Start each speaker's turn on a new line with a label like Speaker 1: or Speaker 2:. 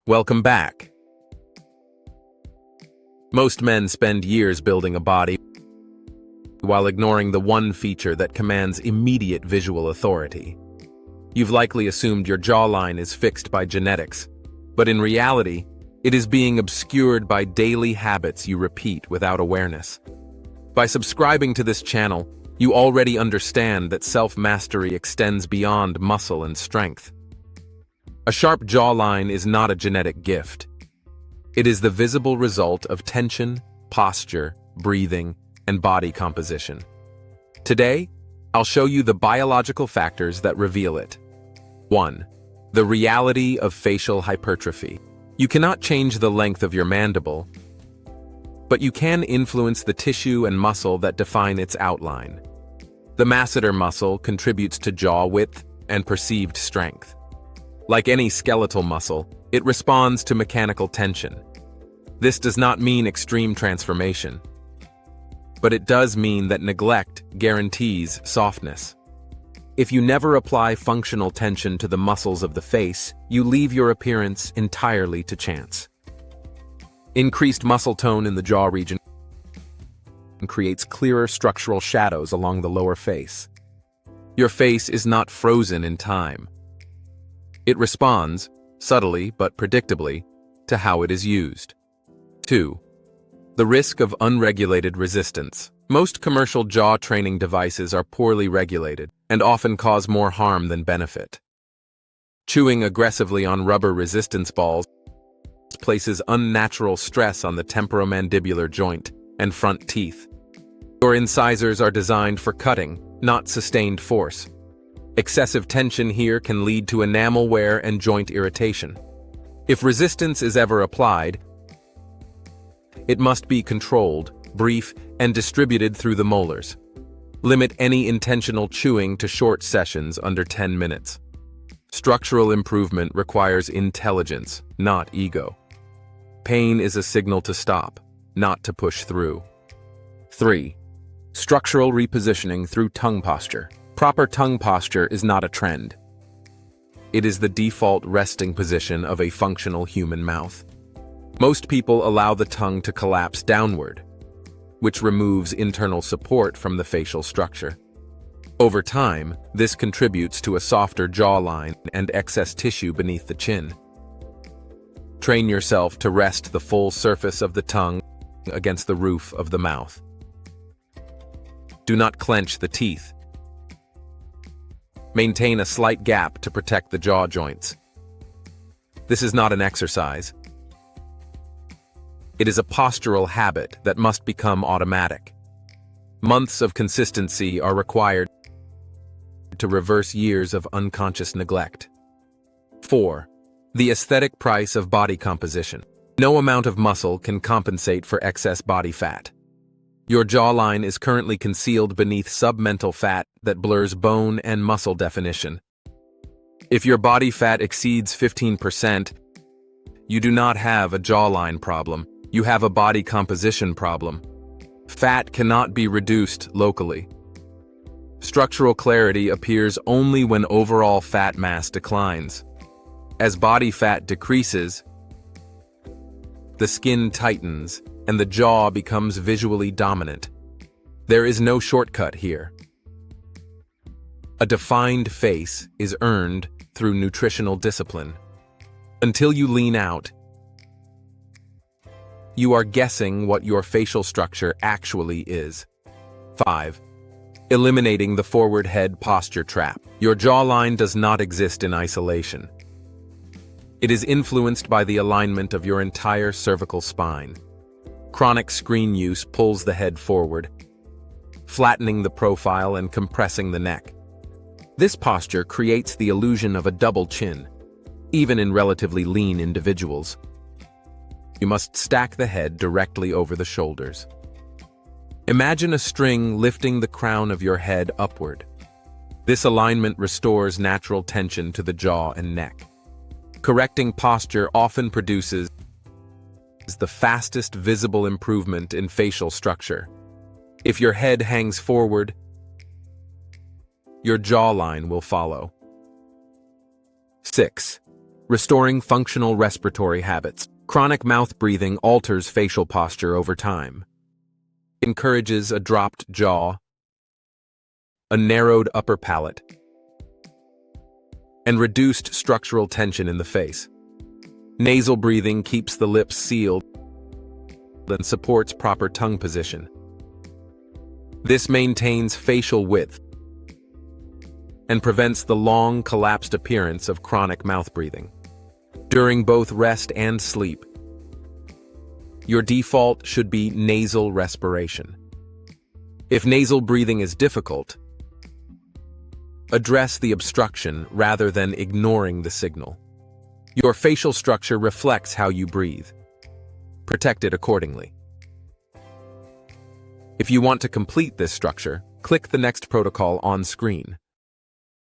Speaker 1: Welcome back. Most men spend years building a body while ignoring the one feature that commands immediate visual authority. You've likely assumed your jawline is fixed by genetics, but in reality, it is being obscured by daily habits you repeat without awareness. By subscribing to this channel, you already understand that self-mastery extends beyond muscle and strength. A sharp jawline is not a genetic gift. It is the visible result of tension, posture, breathing, and body composition. Today, I'll show you the biological factors that reveal it. 1. The reality of facial hypertrophy. You cannot change the length of your mandible, but you can influence the tissue and muscle that define its outline. The masseter muscle contributes to jaw width and perceived strength. Like any skeletal muscle, it responds to mechanical tension. This does not mean extreme transformation, but it does mean that neglect guarantees softness. If you never apply functional tension to the muscles of the face, you leave your appearance entirely to chance. Increased muscle tone in the jaw region creates clearer structural shadows along the lower face. Your face is not frozen in time. It responds, subtly but predictably, to how it is used. 2. The risk of unregulated resistance. Most commercial jaw training devices are poorly regulated and often cause more harm than benefit. Chewing aggressively on rubber resistance balls places unnatural stress on the temporomandibular joint and front teeth. Your incisors are designed for cutting, not sustained force. Excessive tension here can lead to enamel wear and joint irritation. If resistance is ever applied, it must be controlled, brief, and distributed through the molars. Limit any intentional chewing to short sessions under 10 minutes. Structural improvement requires intelligence, not ego. Pain is a signal to stop, not to push through. 3. Structural repositioning through tongue posture. Proper tongue posture is not a trend. It is the default resting position of a functional human mouth. Most people allow the tongue to collapse downward, which removes internal support from the facial structure. Over time, this contributes to a softer jawline and excess tissue beneath the chin. Train yourself to rest the full surface of the tongue against the roof of the mouth. Do not clench the teeth. Maintain a slight gap to protect the jaw joints. This is not an exercise. It is a postural habit that must become automatic. Months of consistency are required to reverse years of unconscious neglect. 4. The aesthetic price of body composition. No amount of muscle can compensate for excess body fat. Your jawline is currently concealed beneath submental fat that blurs bone and muscle definition. If your body fat exceeds 15%, you do not have a jawline problem. You have a body composition problem. Fat cannot be reduced locally. Structural clarity appears only when overall fat mass declines. As body fat decreases, the skin tightens and the jaw becomes visually dominant. There is no shortcut here. A defined face is earned through nutritional discipline. Until you lean out, you are guessing what your facial structure actually is. 5. Eliminating the forward head posture trap. Your jawline does not exist in isolation. It is influenced by the alignment of your entire cervical spine. Chronic screen use pulls the head forward, flattening the profile and compressing the neck. This posture creates the illusion of a double chin, even in relatively lean individuals. You must stack the head directly over the shoulders. Imagine a string lifting the crown of your head upward. This alignment restores natural tension to the jaw and neck. Correcting posture often produces the fastest visible improvement in facial structure. If your head hangs forward, your jawline will follow. 6. restoring functional respiratory habits. Chronic mouth breathing alters facial posture over time. It encourages a dropped jaw, a narrowed upper palate, and reduced structural tension in the face. Nasal breathing keeps the lips sealed and supports proper tongue position. This maintains facial width and prevents the long, collapsed appearance of chronic mouth breathing. During both rest and sleep, your default should be nasal respiration. If nasal breathing is difficult, address the obstruction rather than ignoring the signal. Your facial structure reflects how you breathe. Protect it accordingly. If you want to complete this structure, click the next protocol on screen.